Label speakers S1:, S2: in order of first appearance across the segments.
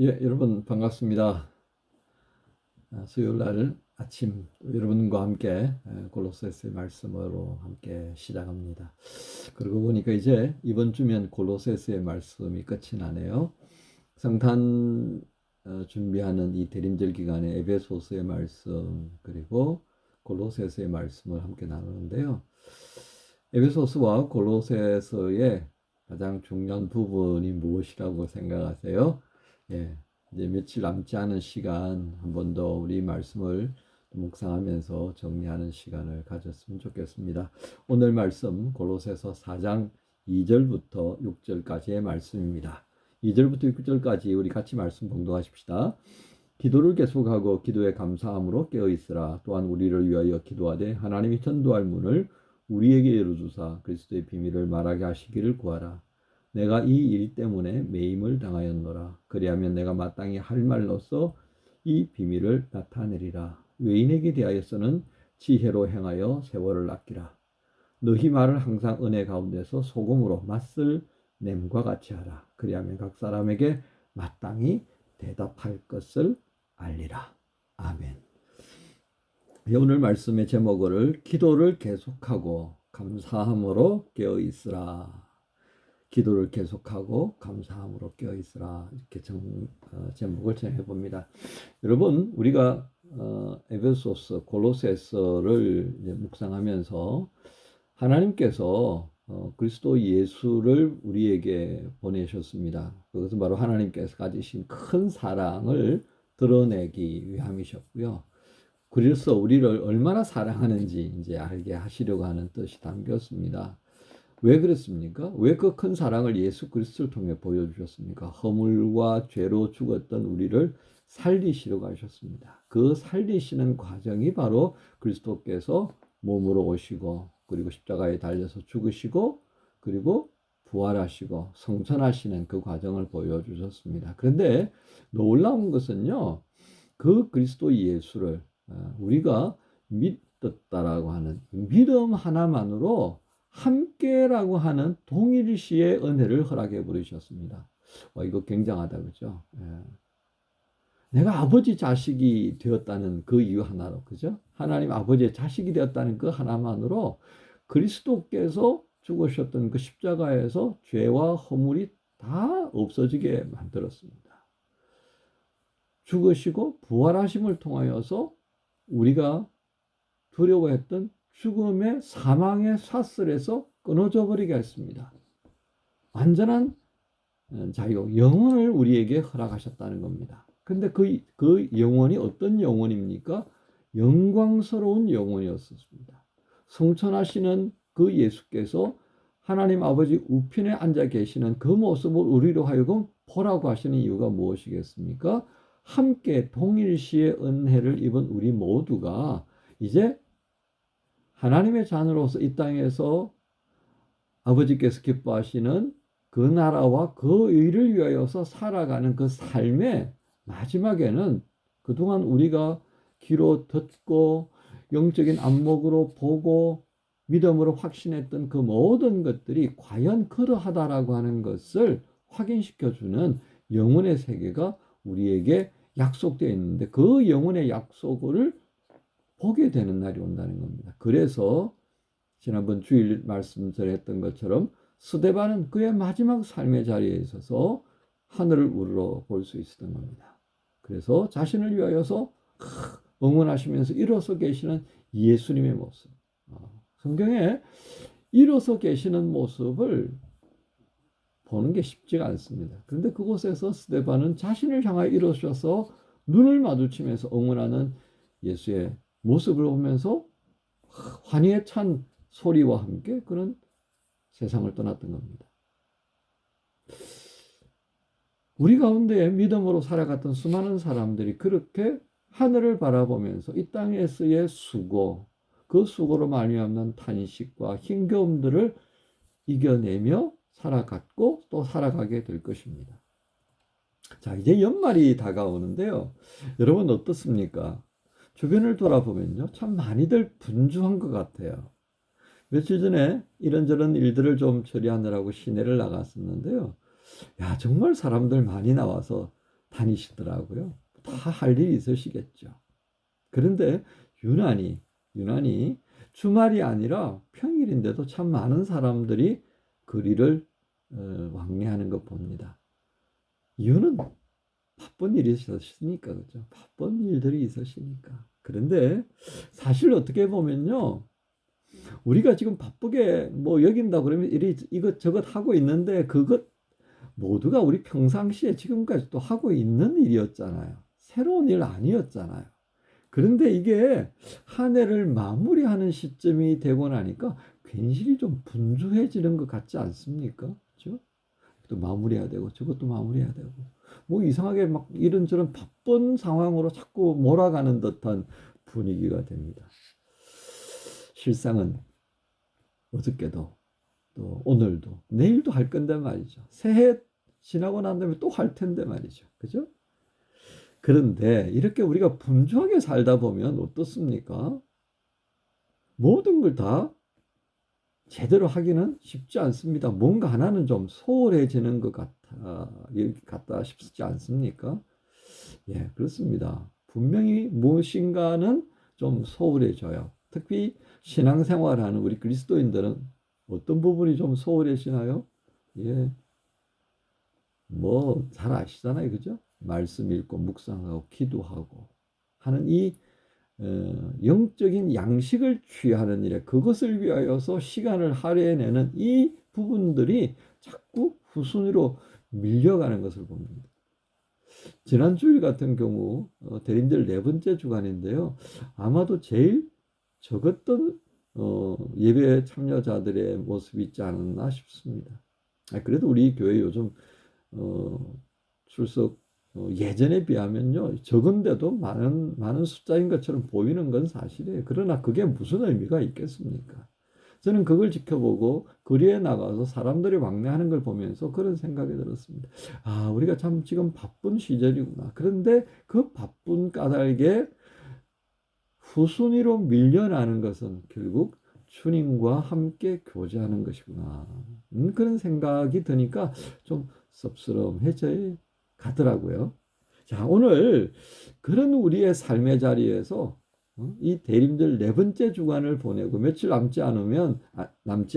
S1: 예, 여러분 반갑습니다. 수요일 날 아침 여러분과 함께 골로새서의 말씀으로 함께 시작합니다. 그러고 보니까 이제 이번 주면 골로새서의 말씀이 끝이 나네요. 성탄 준비하는 이 대림절 기간에 에베소서의 말씀 그리고 골로새서의 말씀을 함께 나누는데요. 에베소서와 골로새서의 가장 중요한 부분이 무엇이라고 생각하세요? 예, 이제 며칠 남지 않은 시간 한 번 더 우리 말씀을 묵상하면서 정리하는 시간을 가졌으면 좋겠습니다. 오늘 말씀 골로새서 4장 2절부터 6절까지의 말씀입니다. 2절부터 6절까지 우리 같이 말씀 봉독하십시다. 기도를 계속하고 기도에 감사함으로 깨어있으라. 또한 우리를 위하여 기도하되 하나님이 전도할 문을 우리에게 열어주사 그리스도의 비밀을 말하게 하시기를 구하라. 내가 이 일 때문에 매임을 당하였노라. 그리하면 내가 마땅히 할 말로써 이 비밀을 나타내리라. 외인에게 대하여서는 지혜로 행하여 세월을 아끼라. 너희 말을 항상 은혜 가운데서 소금으로 맛을 냄과 같이 하라. 그리하면 각 사람에게 마땅히 대답할 것을 알리라. 아멘. 오늘 말씀의 제목을 기도를 계속하고 감사함으로 깨어있으라. 기도를 계속하고 감사함으로 깨어있으라. 이렇게 제목을 정해봅니다. 여러분, 우리가 에베소서, 골로새서를 이제 묵상하면서 하나님께서 그리스도 예수를 우리에게 보내셨습니다. 그것은 바로 하나님께서 가지신 큰 사랑을 드러내기 위함이셨고요. 그래서 우리를 얼마나 사랑하는지 이제 알게 하시려고 하는 뜻이 담겼습니다. 왜 그랬습니까? 왜 그 큰 사랑을 예수 그리스도를 통해 보여주셨습니까? 허물과 죄로 죽었던 우리를 살리시려고 하셨습니다. 그 살리시는 과정이 바로 그리스도께서 몸으로 오시고 그리고 십자가에 달려서 죽으시고 그리고 부활하시고 성천하시는 그 과정을 보여주셨습니다. 그런데 놀라운 것은요, 그 그리스도 예수를 우리가 믿었다라고 하는 믿음 하나만으로 함께라고 하는 동일시의 은혜를 허락해 버리셨습니다. 이거 굉장하다, 그죠? 예. 내가 아버지 자식이 되었다는 그 이유 하나로, 그죠? 하나님 아버지의 자식이 되었다는 그 하나만으로 그리스도께서 죽으셨던 그 십자가에서 죄와 허물이 다 없어지게 만들었습니다. 죽으시고 부활하심을 통하여서 우리가 두려워했던 죽음의 사망의 사슬에서 끊어져 버리게 했습니다. 완전한 자유, 영혼을 우리에게 허락하셨다는 겁니다. 근데 그 영혼이 어떤 영혼입니까? 영광스러운 영혼이었습니다. 성천하시는 그 예수께서 하나님 아버지 우편에 앉아 계시는 그 모습을 우리로 하여금 보라고 하시는 이유가 무엇이겠습니까? 함께 동일시의 은혜를 입은 우리 모두가 이제 하나님의 자녀로서 이 땅에서 아버지께서 기뻐하시는 그 나라와 그 의를 위하여서 살아가는 그 삶의 마지막에는 그동안 우리가 귀로 듣고 영적인 안목으로 보고 믿음으로 확신했던 그 모든 것들이 과연 그러하다라고 하는 것을 확인시켜주는 영혼의 세계가 우리에게 약속되어 있는데 그 영혼의 약속을 보게 되는 날이 온다는 겁니다. 그래서 지난번 주일 말씀 전에 했던 것처럼 스데반은 그의 마지막 삶의 자리에 있어서 하늘을 우러러 볼 수 있었던 겁니다. 그래서 자신을 위하여서 응원하시면서 일어서 계시는 예수님의 모습. 성경에 일어서 계시는 모습을 보는 게 쉽지가 않습니다. 그런데 그곳에서 스데반은 자신을 향하여 일어서서 눈을 마주치면서 응원하는 예수의 모습을 보면서 환희에 찬 소리와 함께 그런 세상을 떠났던 겁니다. 우리 가운데 믿음으로 살아갔던 수많은 사람들이 그렇게 하늘을 바라보면서 이 땅에서의 수고, 그 수고로 말미암는 탄식과 힘겨움들을 이겨내며 살아갔고 또 살아가게 될 것입니다. 자, 이제 연말이 다가오는데요. 여러분 어떻습니까? 주변을 돌아보면요. 참 많이들 분주한 것 같아요. 며칠 전에 이런저런 일들을 좀 처리하느라고 시내를 나갔었는데요. 야, 정말 사람들 많이 나와서 다니시더라고요. 다 할 일이 있으시겠죠. 그런데 유난히 주말이 아니라 평일인데도 참 많은 사람들이 거리를 왕래하는 것 봅니다. 이유는 바쁜 일이 있으시니까, 그죠? 바쁜 일들이 있으시니까. 그런데 사실 어떻게 보면요. 우리가 지금 바쁘게 뭐 여긴다 그러면 이것저것 하고 있는데 그것 모두가 우리 평상시에 지금까지 또 하고 있는 일이었잖아요. 새로운 일 아니었잖아요. 그런데 이게 한 해를 마무리하는 시점이 되고 나니까 괜시리 좀 분주해지는 것 같지 않습니까? 그렇죠? 또 마무리해야 되고 저것도 마무리해야 되고 뭐 이상하게 막 이런저런 바쁜 상황으로 자꾸 몰아가는 듯한 분위기가 됩니다. 실상은 어저께도 또 오늘도 내일도 할 건데 말이죠. 새해 지나고 난 다음에 또 할 텐데 말이죠. 그죠? 그런데 이렇게 우리가 분주하게 살다 보면 어떻습니까? 모든 걸 다 제대로 하기는 쉽지 않습니다. 뭔가 하나는 좀 소홀해지는 것 같다 싶지 않습니까? 예, 그렇습니다. 분명히 무엇인가는 좀 소홀해져요. 특히 신앙생활하는 우리 그리스도인들은 어떤 부분이 좀 소홀해지나요? 예, 뭐 잘 아시잖아요, 그죠? 말씀 읽고 묵상하고 기도하고 하는 이 영적인 양식을 취하는 일에 그것을 위하여서 시간을 할애해내는 이 부분들이 자꾸 후순위로 밀려가는 것을 봅니다. 지난 주일 같은 경우 대림절 네 번째 주간인데요. 아마도 제일 적었던 예배 참여자들의 모습이 있지 않았나 싶습니다. 그래도 우리 교회 요즘 출석 예전에 비하면요 적은데도 많은 숫자인 것처럼 보이는 건 사실이에요. 그러나 그게 무슨 의미가 있겠습니까? 저는 그걸 지켜보고 거리에 나가서 사람들이 왕래하는 걸 보면서 그런 생각이 들었습니다. 아, 우리가 참 지금 바쁜 시절이구나. 그런데 그 바쁜 까닭에 후순위로 밀려나는 것은 결국 주님과 함께 교제하는 것이구나. 그런 생각이 드니까 좀 섭섭해져 가더라고요. 자, 오늘 그런 우리의 삶의 자리에서 이 대림절 네 번째 주간을 보내고 며칠 남지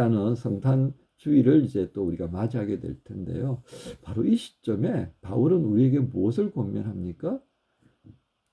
S1: 않은 성탄 주일을 이제 또 우리가 맞이하게 될 텐데요. 바로 이 시점에 바울은 우리에게 무엇을 권면합니까?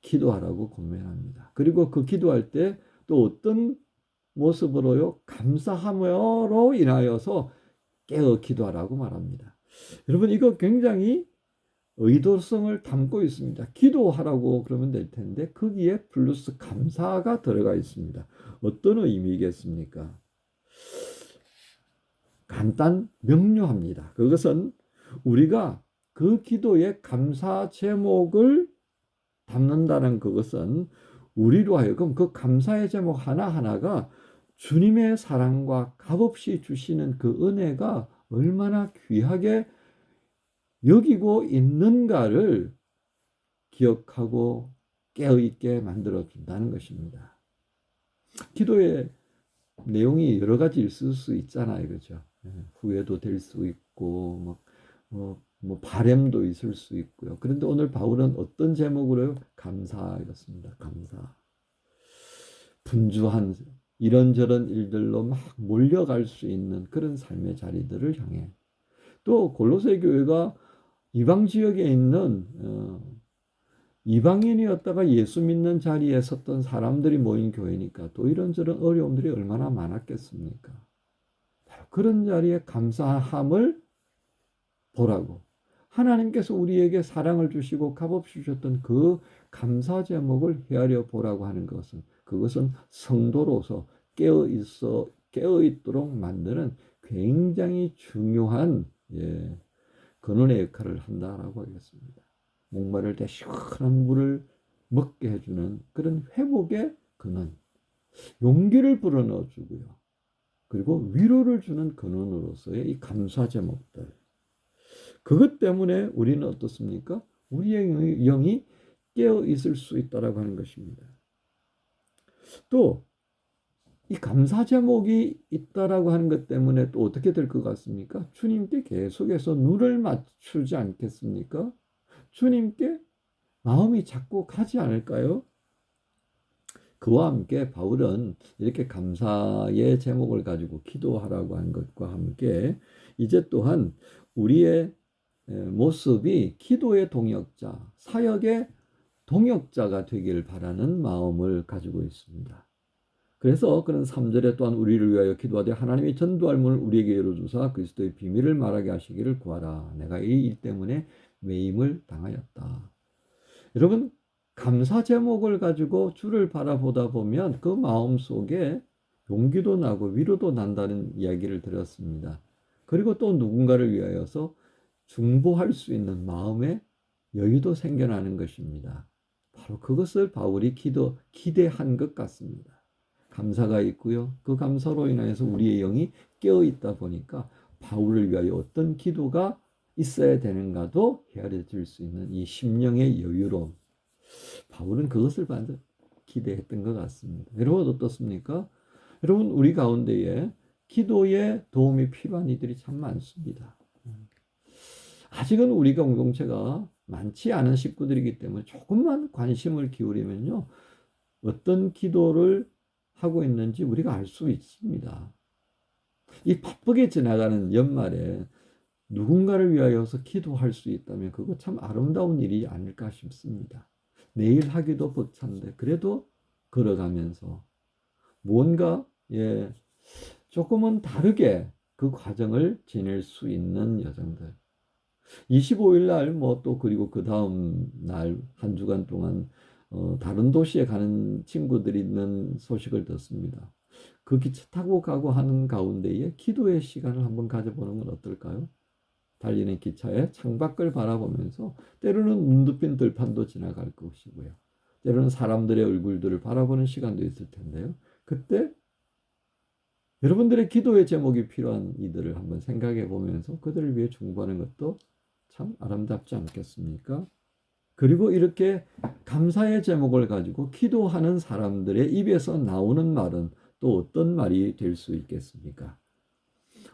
S1: 기도하라고 권면합니다. 그리고 그 기도할 때 또 어떤 모습으로요? 감사함으로 인하여서 깨어 기도하라고 말합니다. 여러분 이거 굉장히 의도성을 담고 있습니다. 기도하라고 그러면 될 텐데 거기에 플러스 감사가 들어가 있습니다. 어떤 의미겠습니까? 간단 명료합니다. 그것은 우리가 그 기도의 감사 제목을 담는다는 그것은 우리로 하여금 그 감사의 제목 하나하나가 주님의 사랑과 값없이 주시는 그 은혜가 얼마나 귀하게 여기고 있는가를 기억하고 깨어있게 만들어준다는 것입니다. 기도의 내용이 여러 가지 있을 수 있잖아요. 그죠? 후회도 될 수 있고, 바램도 있을 수 있고요. 그런데 오늘 바울은 어떤 제목으로요? 감사였습니다. 감사. 분주한 이런저런 일들로 막 몰려갈 수 있는 그런 삶의 자리들을 향해 또 골로새 교회가 이방 지역에 있는 이방인이었다가 예수 믿는 자리에 섰던 사람들이 모인 교회니까 또 이런저런 어려움들이 얼마나 많았겠습니까? 그런 자리에 감사함을 보라고 하나님께서 우리에게 사랑을 주시고 값없이 주셨던 그 감사 제목을 헤아려 보라고 하는 것은 그것은 성도로서 깨어 있도록 만드는 굉장히 중요한 근원의 역할을 한다라고 하겠습니다. 목마를 때 시원한 물을 먹게 해주는 그런 회복의 근원, 용기를 불어넣어 주고요. 그리고 위로를 주는 근원으로서의 이 감사 제목들. 그것 때문에 우리는 어떻습니까? 우리의 영이 깨어 있을 수 있다라고 하는 것입니다. 또 이 감사 제목이 있다라고 하는 것 때문에 또 어떻게 될 것 같습니까? 주님께 계속해서 눈을 맞추지 않겠습니까? 주님께 마음이 자꾸 가지 않을까요? 그와 함께 바울은 이렇게 감사의 제목을 가지고 기도하라고 한 것과 함께 이제 또한 우리의 모습이 기도의 동역자, 사역의 동역자가 되길 바라는 마음을 가지고 있습니다. 그래서 그런 3절에 또한 우리를 위하여 기도하되 하나님의 전도할 문을 우리에게 열어주사 그리스도의 비밀을 말하게 하시기를 구하라. 내가 이 일 때문에 매임을 당하였다. 여러분 감사 제목을 가지고 주를 바라보다 보면 그 마음 속에 용기도 나고 위로도 난다는 이야기를 들었습니다. 그리고 또 누군가를 위하여서 중보할 수 있는 마음의 여유도 생겨나는 것입니다. 바로 그것을 바울이 기대한 것 같습니다. 감사가 있고요. 그 감사로 인해서 우리의 영이 깨어 있다 보니까 바울을 위하여 어떤 기도가 있어야 되는가도 헤아려 줄 수 있는 이 심령의 여유로움. 바울은 그것을 반드시 기대했던 것 같습니다. 여러분 어떻습니까? 여러분 우리 가운데에 기도에 도움이 필요한 이들이 참 많습니다. 아직은 우리 공동체가 많지 않은 식구들이기 때문에 조금만 관심을 기울이면요. 어떤 기도를 하고 있는지 우리가 알 수 있습니다. 이 바쁘게 지나가는 연말에 누군가를 위하여서 기도할 수 있다면 그거 참 아름다운 일이 아닐까 싶습니다. 내일 하기도 벅찬데 그래도 걸어가면서 뭔가 조금은 다르게 그 과정을 지낼 수 있는 여정들. 25일 날 또 그리고 그 다음 날 한 주간 동안 다른 도시에 가는 친구들이 있는 소식을 듣습니다. 그 기차 타고 가고 하는 가운데에 기도의 시간을 한번 가져보는 건 어떨까요? 달리는 기차의 창밖을 바라보면서 때로는 눈 덮인 들판도 지나갈 것이고요. 때로는 사람들의 얼굴들을 바라보는 시간도 있을 텐데요. 그때 여러분들의 기도의 제목이 필요한 이들을 한번 생각해 보면서 그들을 위해 중보하는 것도 참 아름답지 않겠습니까? 그리고 이렇게 감사의 제목을 가지고 기도하는 사람들의 입에서 나오는 말은 또 어떤 말이 될 수 있겠습니까?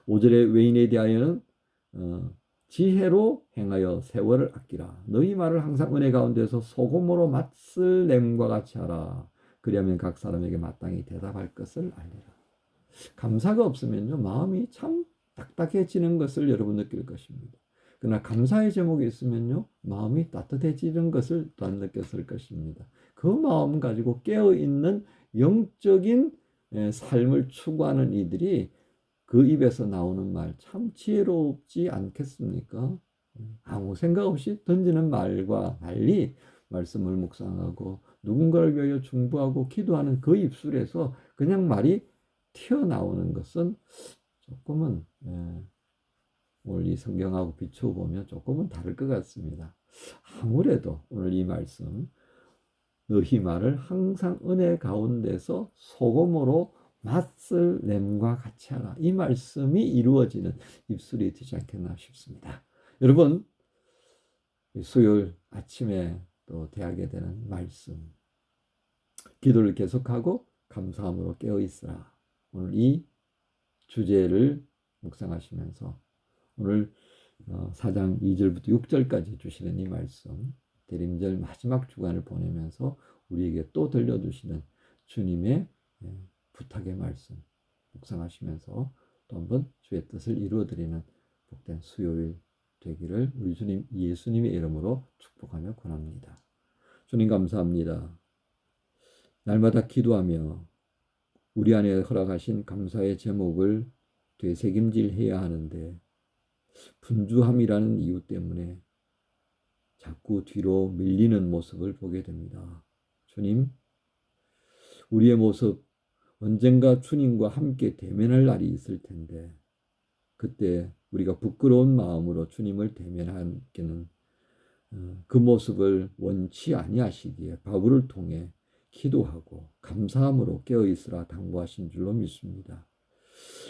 S1: 5절의 외인에 대하여는 지혜로 행하여 세월을 아끼라. 너희 말을 항상 은혜 가운데서 소금으로 맛을 냄과 같이 하라. 그리하면 각 사람에게 마땅히 대답할 것을 알리라. 감사가 없으면요 마음이 참 딱딱해지는 것을 여러분 느낄 것입니다. 그러나 감사의 제목이 있으면요 마음이 따뜻해지는 것을 또한 느꼈을 것입니다. 그 마음 가지고 깨어있는 영적인 삶을 추구하는 이들이 그 입에서 나오는 말 참 지혜롭지 않겠습니까? 아무 생각 없이 던지는 말과 달리 말씀을 묵상하고 누군가를 위하여 중보하고 기도하는 그 입술에서 그냥 말이 튀어나오는 것은 조금은 오늘 이 성경하고 비추어 보면 조금은 다를 것 같습니다. 아무래도 오늘 이 말씀 너희 말을 항상 은혜 가운데서 소금으로 맛을 냄과 같이 하라. 이 말씀이 이루어지는 입술이 되지 않겠나 싶습니다. 여러분, 수요일 아침에 또 대하게 되는 말씀, 기도를 계속하고 감사함으로 깨어 있으라. 오늘 이 주제를 묵상하시면서 오늘 4장 2절부터 6절까지 주시는 이 말씀, 대림절 마지막 주간을 보내면서 우리에게 또 들려주시는 주님의 부탁의 말씀 묵상하시면서 또 한번 주의 뜻을 이루어드리는 복된 수요일 되기를 우리 주님 예수님의 이름으로 축복하며 권합니다. 주님 감사합니다. 날마다 기도하며 우리 안에 허락하신 감사의 제목을 되새김질해야 하는데 분주함이라는 이유 때문에 자꾸 뒤로 밀리는 모습을 보게 됩니다. 주님, 우리의 모습 언젠가 주님과 함께 대면할 날이 있을 텐데 그때 우리가 부끄러운 마음으로 주님을 대면하기는 그 모습을 원치 아니하시기에 바울을 통해 기도하고 감사함으로 깨어있으라 당부하신 줄로 믿습니다.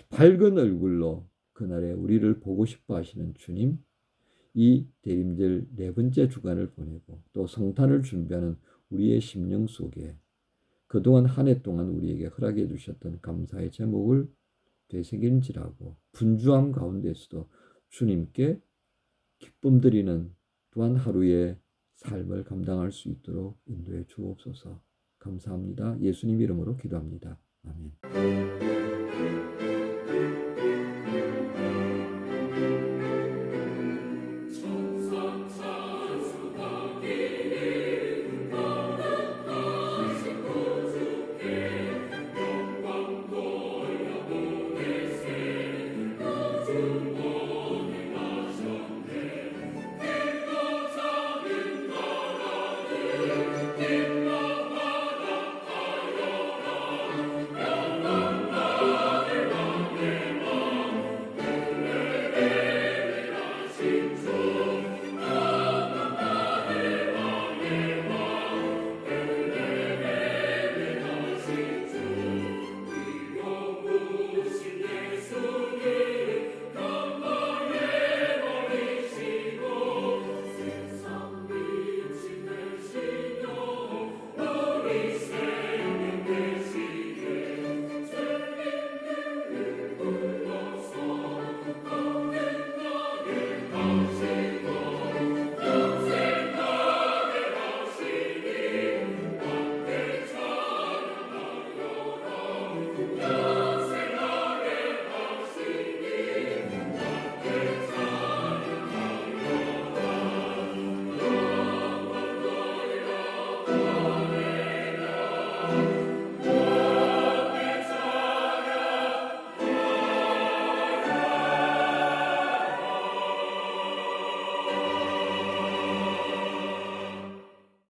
S1: 밝은 얼굴로 그날에 우리를 보고 싶어 하시는 주님, 이 대림절 4번째 주간을 보내고 또 성탄을 준비하는 우리의 심령 속에 그동안 한 해 동안 우리에게 허락해 주셨던 감사의 제목을 되새김질하고 분주함 가운데서도 주님께 기쁨 드리는 또한 하루의 삶을 감당할 수 있도록 인도해 주옵소서. 감사합니다. 예수님 이름으로 기도합니다. 아멘.